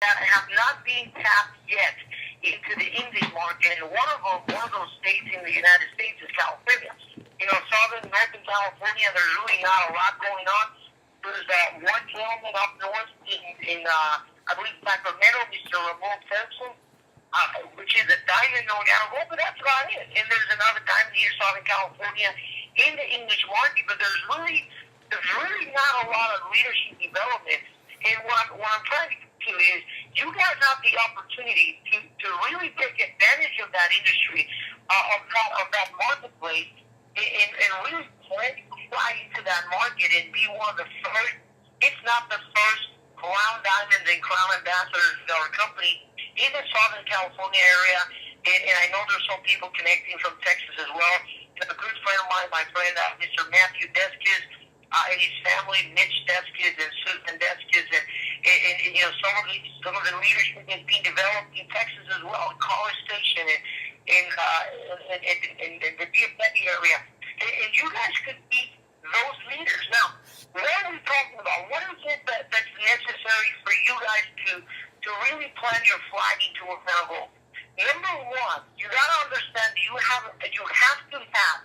that have not been tapped yet into the English market, and one of those states in the United States is California. Northern California, there's really not a lot going on. There's one gentleman up north in I believe Sacramento, Mr. Ramon Ferguson, which is a diamond known animal, but that's about it. And there's another diamond here in Southern California in the English market, but there's really not a lot of leadership development. And what I'm trying to do is you guys have the opportunity to really take advantage of that industry, of that marketplace, and really fly into that market and be one of the first, if not the first, crown diamonds and crown ambassadors of our company in the Southern California area. And I know there's some people connecting from Texas as well. And a good friend of mine, my friend Mr. Matthew Deskis, and his family, Mitch Deskis and Susan Deskis, and some of the leadership is being developed in Texas as well, in College Station and the DFW area. And you guys could be those leaders. Now, what are we talking about? What is it that's necessary for you guys to really plan your flag into a goal? Number one, you got to understand you have to have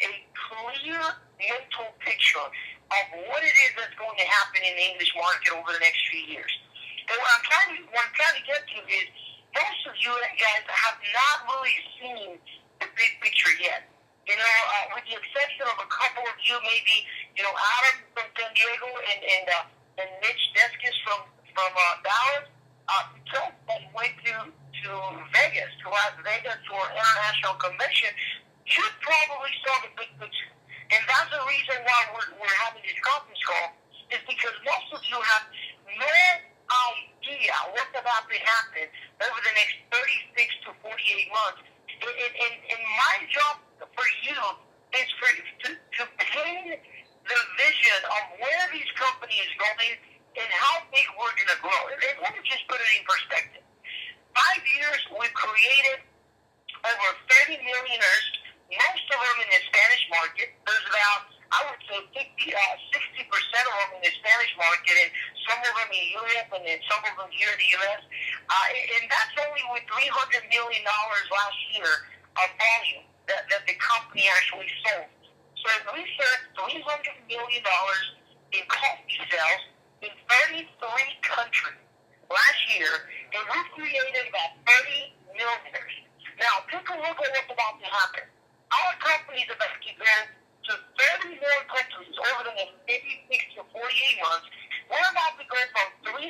a clear mental picture of what it is that's going to happen in the English market over the next few years. And what I'm trying to get to is most of you guys have not really seen the big picture yet. With the exception of a couple of you, maybe Adam from San Diego and Mitch Deskis from Dallas, Trump went to Vegas, to Las Vegas for an international convention. You probably saw the big picture. And that's the reason why we're having this conference call, is because most of you have no idea what's about to happen over the next 36 to 48 months. And my job for you is to paint the vision of where these companies are going and how big we're going to grow. And let me just put it in perspective. 5 years, we've created over 30 millionaires, most of them in the Spanish market. There's about, I would say, 60% of them in the Spanish market, and some of them in Europe, and then some of them here in the U.S. And that's only with $300 million last year of volume that the company actually sold. So we sold $300 million in coffee sales in 33 countries last year, and we created about 30 millionaires. Now, take a look at what's about to happen. Our company is about to get to 30 more countries over the next 56 to 48 months. We're about to go from $300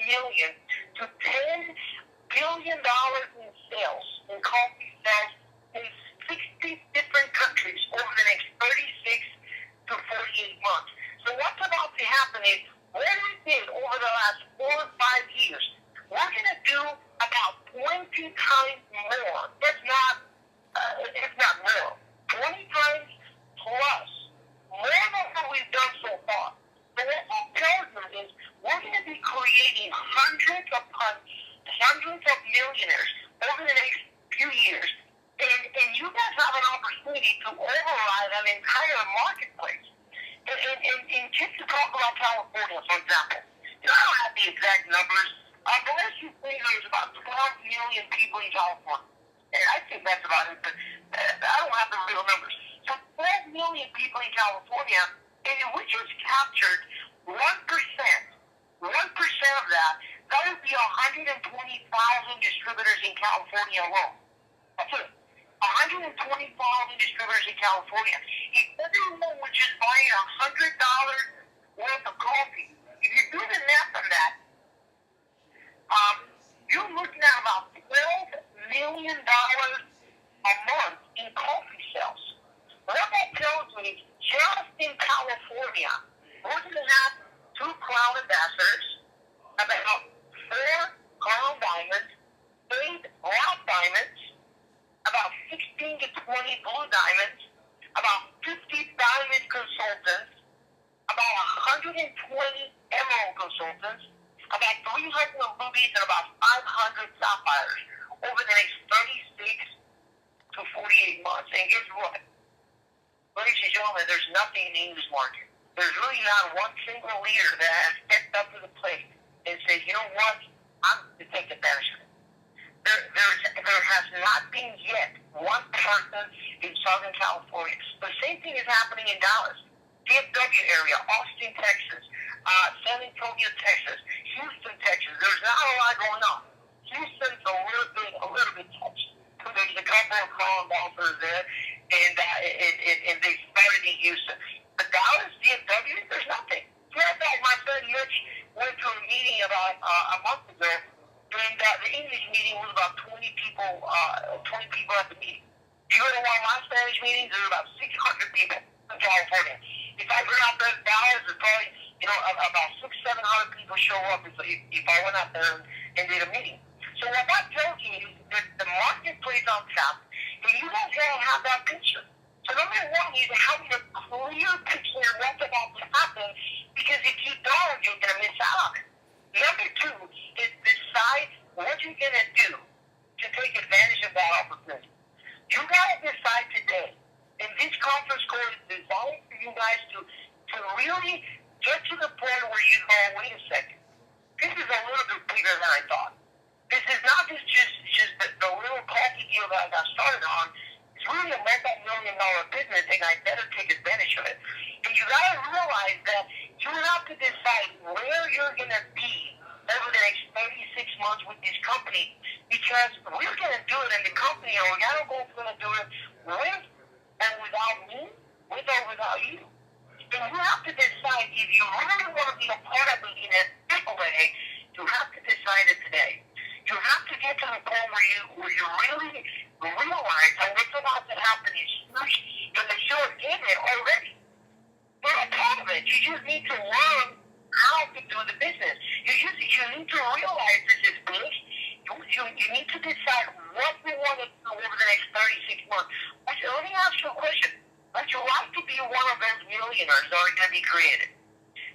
million to $10 billion in sales, in coffee sales, in 60 different countries over the next 36 to 48 months. So what's about to happen is, what we did over the last 4 or 5 years, we're going to do about 20 times more. It's not more. 20 times plus. More than what we've done so far. So what that tells us is we're going to be creating hundreds of millionaires over the next few years. And you guys have an opportunity to override an entire marketplace. And just to talk about California, for example, I don't have the exact numbers, but let's just say there's about 12 million people in California. And I think that's about it, but I don't have the real numbers. So 12 million people in California, and we just captured 1%. 1% of that would be 120,000 distributors in California alone. That's it. 120,000 distributors in California. If everyone was just buying $100 worth of coffee, if you do the math on that, you're looking at about $12 million a month in coffee sales. What that tells me is just in California, we're going to have 2 crown ambassadors, about 4 crown diamonds, 8 black diamonds, about 16 to 20 blue diamonds, about 50 diamond consultants, about 120 emerald consultants, about 300 rubies, and about 500 sapphires over the next 36 to 48 months. And guess what? Ladies and gentlemen, there's nothing in the English market. There's really not one single leader that has stepped up to the plate and said, you know what? to take advantage of it. There has not been yet one person in Southern California. The same thing is happening in Dallas, DFW area, Austin, Texas, San Antonio, Texas, Houston, Texas. There's not a lot going on. Houston's a little bit touched. There's a couple of calm golfers there, and they started in Houston. But Dallas, DFW, there's nothing. Matter of fact, my friend Mitch went to a meeting about a month ago, and the English meeting was about 20 people at the meeting. If you go to one of my Spanish meetings, there's about 600 people in California. If I go out there in Dallas, there's probably, about 600-700 people show up if I went out there and did a meeting. So what that tells you is that the marketplace on top, and you guys gotta have that picture. So number one is having a clear picture of what's about to happen, because if you don't, you're gonna miss out on it. Number two is decide what you're gonna do to take advantage of that opportunity. You gotta decide today. And this conference call is designed for you guys to really get to the point where you go, wait a second. This is a little bit bigger than I thought. This is not just the little coffee deal that I got started on. It's really a multi-million-dollar business, and I better take advantage of it. And you got to realize that you have to decide where you're going to be over the next 36 months with this company, because we're going to do it in the company, and Orlando Gold's going to do it with and without me, with or without you. And you have to decide if you really want to be a part of it in a simple way. You have to decide it today. You have to get to the point where you really realize that what's about to happen is huge, and that you're in it already. You're a part of it. You just need to learn how to do the business. You need to realize this is big. You need to decide what you want to do over the next 36 months. Let me ask you a question. Would you like to be one of those millionaires that are going to be created?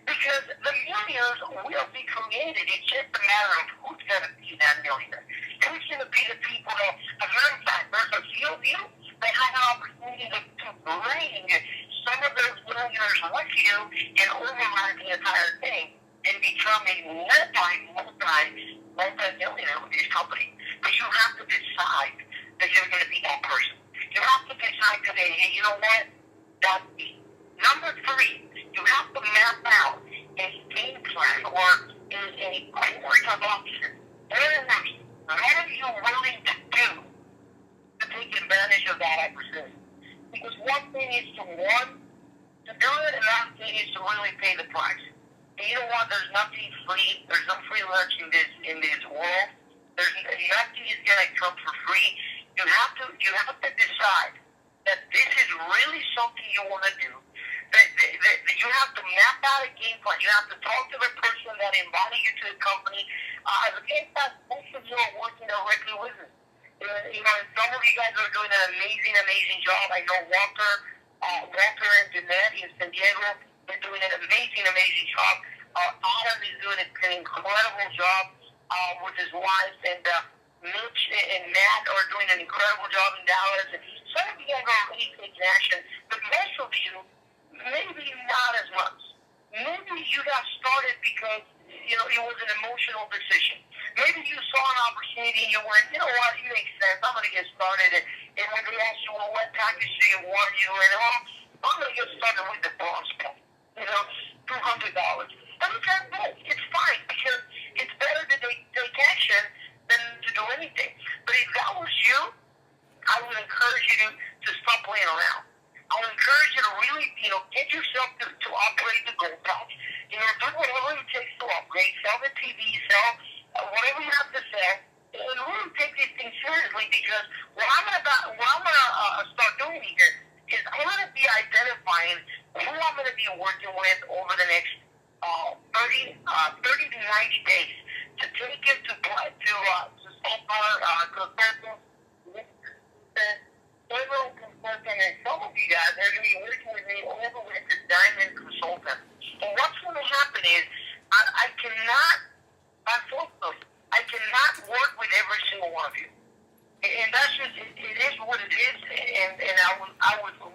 Because the millionaires will be created. It's just a matter of who's going to be that millionaire. Who's going to be the people that, as a matter of fact, there's a few of you that have an opportunity to bring some of those millionaires with you and override the entire thing and become a multi-millionaire with this company. But you have to decide that you're going to be that person. You have to decide today, hey, you know what? That's me. Number three, you have to map out a game plan or a course of action. What are you willing to do to take advantage of that opportunity? Because one thing is to want to do it, and another thing is to really pay the price. And you know what? There's nothing free. There's no free lunch in this world. There's nothing is going to come for free. You have to decide that this is really something you want to do. That you have to map out a game plan. You have to talk to the person that invited you to the company. Again, most of you are working directly with me. Some of you guys are doing an amazing job. I know Walter and Jeanette in San Diego, they're doing an amazing job. Adam is doing an incredible job with his wife, and Mitch and Matt are doing an incredible job in Dallas. And some of you guys are already taking action, but most of you, maybe not as much. Maybe you got started because, it was an emotional decision. Maybe you saw an opportunity and you went, you know what, it makes sense. I'm going to get started. And when they ask you, well, what package do you want? You went, I'm going to get started with the bronze pack. $200. And it's fine, because it's better to take action than to do anything. But if that was you, I would encourage you to stop playing around. I would encourage you to really, get yourself to upgrade the gold pouch. Do whatever it takes to upgrade. Sell the TV, sell whatever you have to sell, and really take this thing seriously. Because what I'm gonna start doing here is I'm gonna be identifying who I'm gonna be working with over the next 30 to 90 days to take it to start several consultant, and some of you guys are going to be working with me over with the Diamond Consultant. And what's going to happen is, unfortunately, I cannot work with every single one of you. And that's just, it is what it is, and I would love to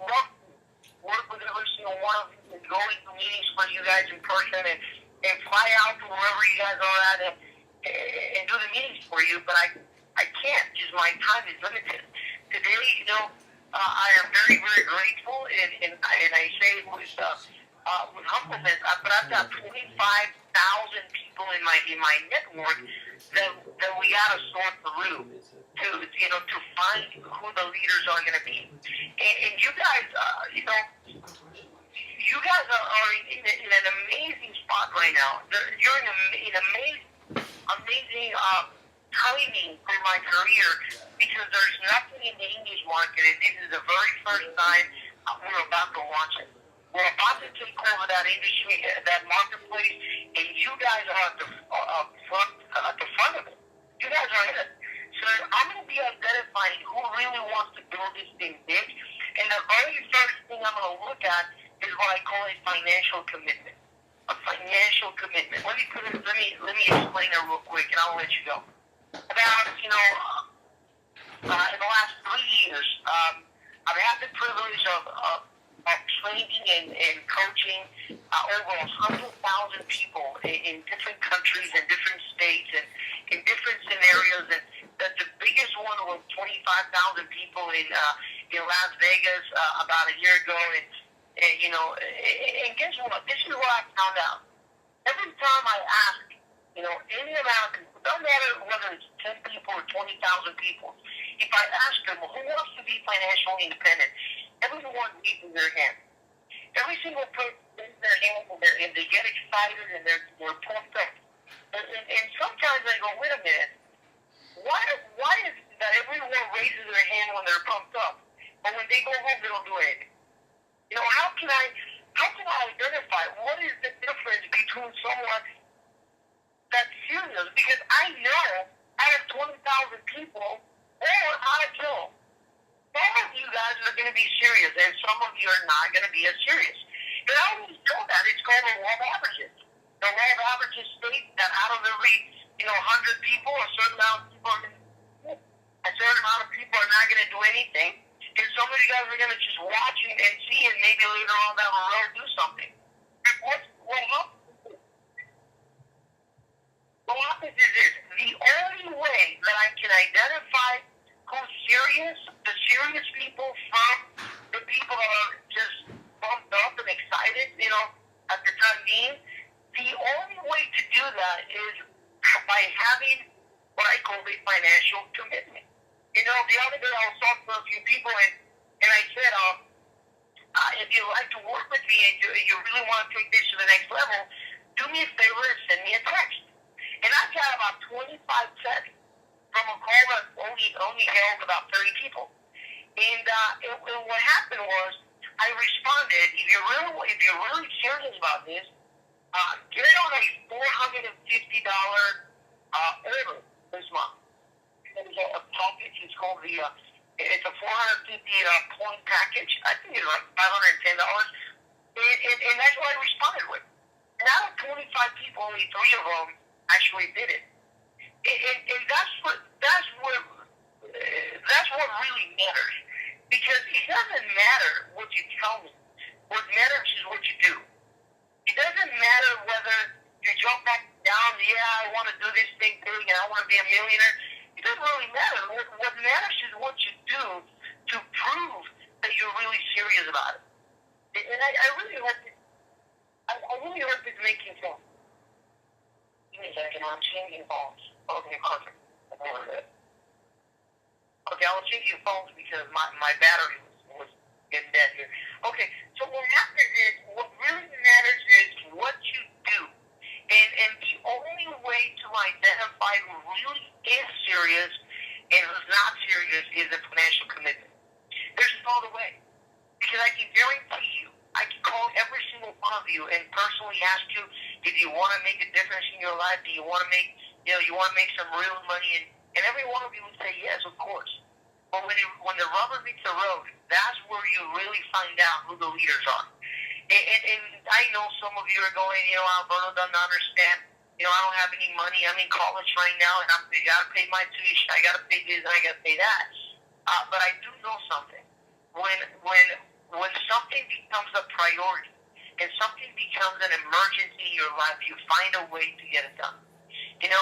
work with every single one of you and go into meetings for you guys in person and fly out to wherever you guys are at and do for you, but I can't because my time is limited. Today, I am very, very grateful, and I say it with humbleness, but I've got 25,000 people in my network that we got to sort through to find who the leaders are going to be. And you guys, you guys are in an amazing spot right now. You're in amazing timing for my career because there's nothing in the English market, and this is the very first time we're about to launch it. We're about to take over that industry, that marketplace, and you guys are at the front of it. You guys are in it. So I'm going to be identifying who really wants to build this thing big, and the very first thing I'm going to look at is what I call a financial commitment. A financial commitment. Let me explain it real quick, and I'll let you go. About in the last 3 years, I've had the privilege of training and coaching over 100,000 people in different countries and different states and in different scenarios. And the biggest one was 25,000 people in Las Vegas about a year ago. And guess what? This is what I found out. Every time I ask, any amount of people, doesn't matter whether it's 10 people or 20,000 people, if I ask them, who wants to be financially independent, everyone raises their hand. Every single person raises their hand and they get excited and they're pumped up. And sometimes I go, wait a minute, why is it that everyone raises their hand when they're pumped up, but when they go home they don't do anything? How can I identify what is the difference between someone that's serious? Because I know out of 20,000 people, out of 2, some of you guys are going to be serious, and some of you are not going to be as serious. And I always know that. It's called the law of averages. The law of averages states that out of every 100 people, a certain amount of people are not going to do anything. And some of you guys are going to just watch and see, and maybe later on down the road do something. What happens is this. The only way that I can identify who's serious, the serious people from the people that are just pumped up and excited, at the time being, the only way to do that is by having what I call a financial commitment. The other day I was talking to a few people, and I said, if you'd like to work with me and you really want to take this to the next level, do me a favor and send me a text. And I got about 25 texts from a call that only held about 30 people. And what happened was I responded, if you're really serious about this, get on a $450 order this month. There's a package. It's called it's a 450 point package. I think it's like $510. And that's what I responded with. And out of 25 people, only 3 of them actually did it. And that's what really matters. Because it doesn't matter what you tell me. What matters is what you do. It doesn't matter whether you jump up and down, I want to do this thing big and I want to be a millionaire. It doesn't really matter. What matters is what you do to prove that you're really serious about it. And I really hope it's making sense. Give me a second. I'm changing phones. Okay, perfect. Okay, I was changing phones because my battery was getting dead here. Okay, so what happens is, what really matters is what you do. And the only way to identify who really is serious and who's not serious is a financial commitment. There's no other way. Because I can guarantee you, I can call every single one of you and personally ask you if you want to make a difference in your life, do you want to make, you want to make some real money, and every one of you would say yes, of course. But when the rubber meets the road, that's where you really find out who the leaders are. And I know some of you are going, Alberto doesn't understand. I don't have any money. I'm in college right now, and I got to pay my tuition. I got to pay this, and I got to pay that. But I do know something. When something becomes a priority and something becomes an emergency in your life, you find a way to get it done. And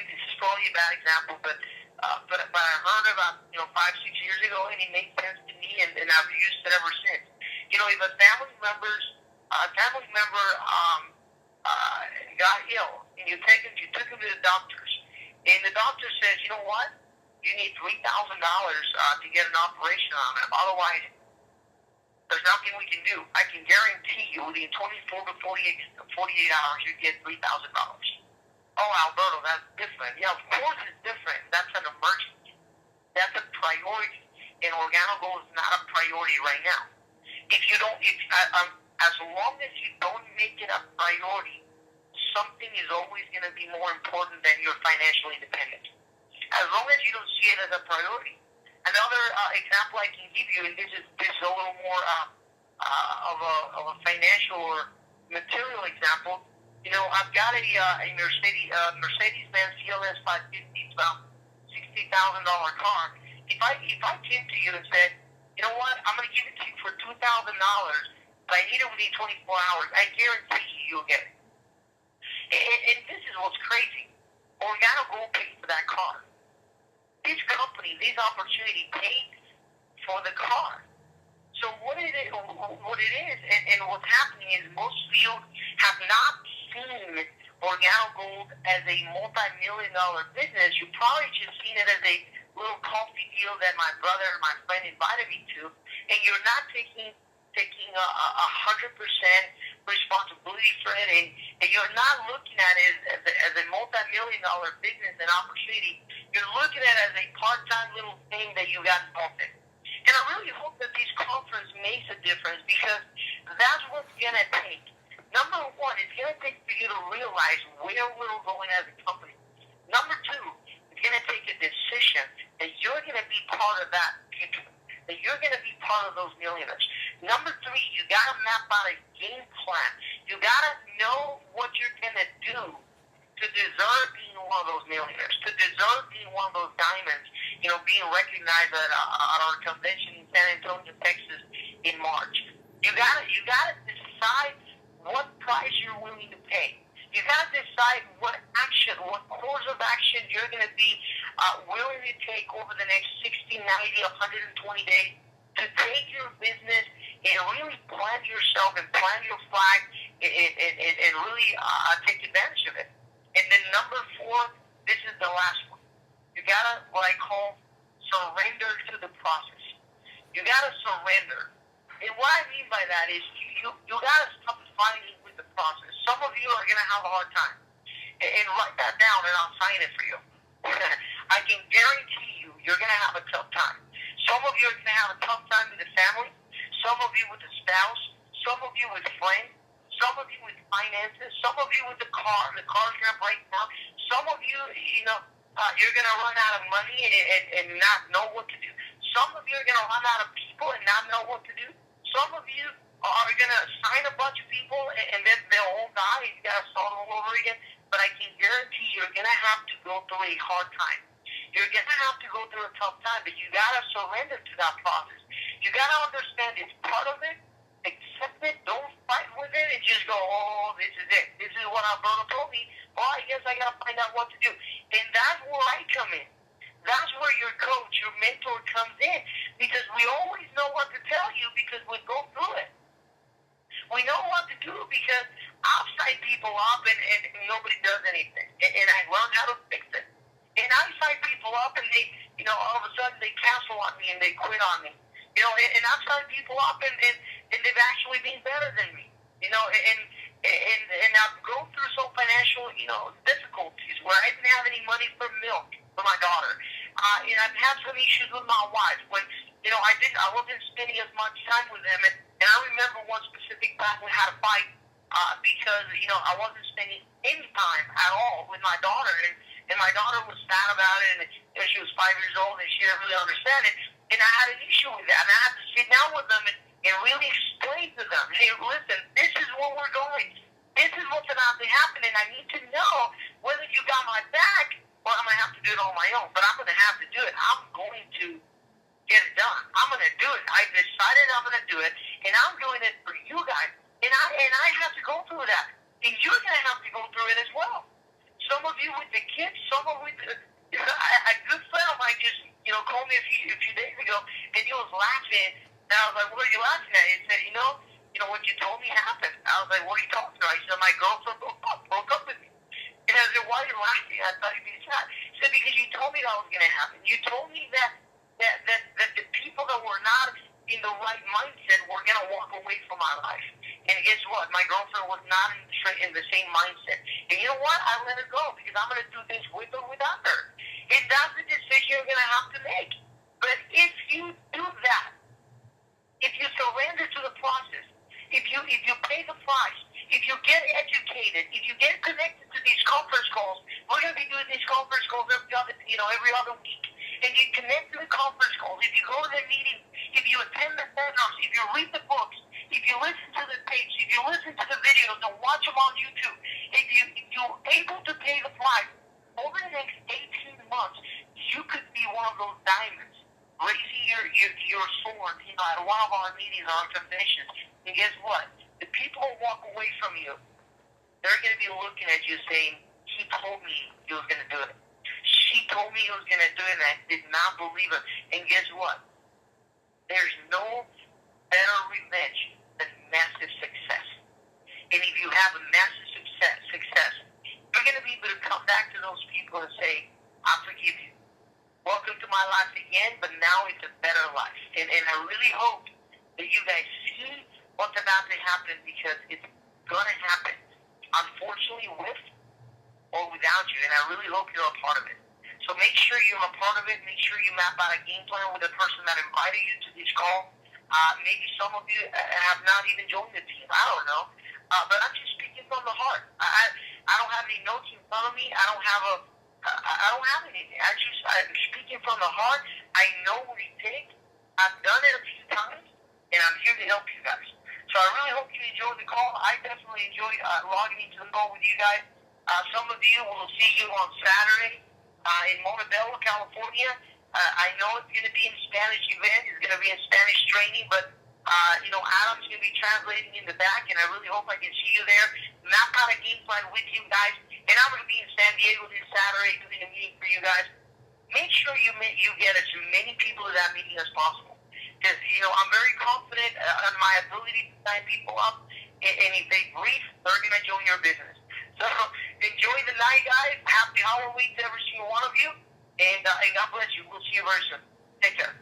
this is probably a bad example, but I heard about 5-6 years ago, and it made sense to me, and I've used it ever since. If a family member got ill, and you took him to the doctors, and the doctor says, you know what, you need $3,000 to get an operation on him. Otherwise, there's nothing we can do. I can guarantee you within 24 to 48 hours, you get $3,000. Oh, Alberto, that's different. Yeah, of course it's different. That's an emergency. That's a priority. And Organogold is not a priority right now. As long as you don't make it a priority, something is always going to be more important than your financial independence. As long as you don't see it as a priority. Another example I can give you, and this is a little more of a financial or material example. I've got a Mercedes-Benz CLS 550. It's about $60,000 car. If I came to you and said, you know what, I'm going to give it to you for $2,000, but I need it within 24 hours, I guarantee you'll get it. And this is what's crazy. Organogold paid for that car. This company, this opportunity paid for the car. So what it is, and what's happening is most of you have not seen Organogold as a multi-million-dollar business. You've probably just seen it as a little coffee deal that my brother and my friend invited me to, and you're not taking 100% responsibility for it, and you're not looking at it as a multi-million-dollar business and opportunity. You're looking at it as a part-time little thing that you got involved in. And I really hope that this conference makes a difference, because that's what's going to take. Number one, it's going to take for you to realize where we're going as a company. Number two, it's going to take a decision that you're going to be part of that future, that you're going to be part of those millionaires. Number three, you got to map out a game plan. You got to know what you're going to do to deserve being one of those millionaires, to deserve being one of those diamonds, being recognized at our convention in San Antonio, Texas in March. You got to decide what price you're willing to pay. You got to decide what course of action you're going to be willing to take over the next 60, 90, 120 days to take your business and really plan yourself and plan your flag and really take advantage of it. And then number four, this is the last one. You got to, what I call, surrender to the process. You got to surrender. And what I mean by that is you got to stop fighting with the process. Some of you are going to have a hard time. And write that down, and I'll sign it for you. I can guarantee you're going to have a tough time. Some of you are going to have a tough time with the family. Some of you with the spouse. Some of you with friends. Some of you with finances. Some of you with the car. The car's going to break down. Some of you, you're going to run out of money and not know what to do. Some of you are going to run out of people and not know what to do. Some of you are going to sign a bunch of people and then they'll all die and you got to start all over again. But I can guarantee you're going to have to go through a hard time. You're going to have to go through a tough time, but you got to surrender to that process. You got to understand it's part of it, accept it, don't fight with it, and just go, oh, this is it. This is what Alberto told me. Well, I guess I got to find out what to do. And that's where I come in. That's where your coach, your mentor comes in, because we always know what to tell you because we go through it. We know what to do because I'll sign people up and nobody does anything. And I learned how to fix it. And I sign people up and they, all of a sudden they cancel on me and they quit on me. And I've signed people up and they've actually been better than me. And I've gone through some financial, difficulties where I didn't have any money for milk for my daughter. And I've had some issues with my wife when, I wasn't spending as much time with them. And I remember one specific time we had a fight because, I wasn't spending any time at all with my daughter. And my daughter was sad about it, and she was 5 years old, and she didn't really understand it. And I had an issue with that. And I had to sit down with them and really explain to them, hey, listen, this is where we're going. This is what's about to happen, and I need to know whether you got my back or I'm going to have to do it on my own. But I'm going to have to do it. I'm going to get it done. I'm going to do it. I decided I'm going to do it, and I'm doing it for you guys. And I have to go through that. And you're going to have to go through it as well. Some of you with the kids, some of with the, a good friend of mine just, called me a few days ago, and he was laughing. And I was like, what are you laughing at? He said, what you told me happened. I was like, what are you talking about? He said, my girlfriend broke up with me. And I said, why are you laughing? I thought you'd be sad. He said, because you told me that was going to happen. You told me that the people that were not in the right mindset were going to walk away from my life. And guess what? My girlfriend was not in the same mindset. And you know what? I let her go because I'm going to do this with or without her. And that's the decision you're going to have to make. But if you do that, if you surrender to the process, if you pay the price, if you get educated, if you get connected to these conference calls, we're going to be doing these conference calls every other week. And you connect to the conference calls, if you go to the meetings, if you attend the seminars, if you read the books, if you listen to the tapes, if you listen to the videos and watch them on YouTube, if you're able to pay the price, over the next 18 months, you could be one of those diamonds, raising your sword, at one of our meetings, our conventions. And guess what? The people who walk away from you, they're going to be looking at you saying, he told me he was going to do it. She told me he was going to do it, and I did not believe it. And guess what? There's no better revenge than massive success. And if you have a massive success, you're going to be able to come back to those people and say, I forgive you. Welcome to my life again, but now it's a better life. And I really hope that you guys see what's about to happen, because it's going to happen, unfortunately, with or without you. And I really hope you're a part of it. So make sure you're a part of it. Make sure you map out a game plan with the person that invited you to this call. Maybe some of you have not even joined the team. I don't know. But I'm just speaking from the heart. I don't have any notes in front of me. I don't have anything. I'm speaking from the heart. I know what it takes. I've done it a few times, and I'm here to help you guys. So I really hope you enjoyed the call. I definitely enjoyed logging into the call with you guys. Some of you will see you on Saturday in Montebello, California. I know it's going to be in Spanish event. It's going to be in Spanish training, but Adam's going to be translating in the back, and I really hope I can see you there. Map out a game plan with you guys, and I'm going to be in San Diego this Saturday doing a meeting for you guys. Make sure you get as many people to that meeting as possible, because I'm very confident on my ability to sign people up, and if they brief, they're going to join your business. So enjoy the night, guys. Happy Halloween to every single one of you, and God bless you. We'll see you very soon. Take care.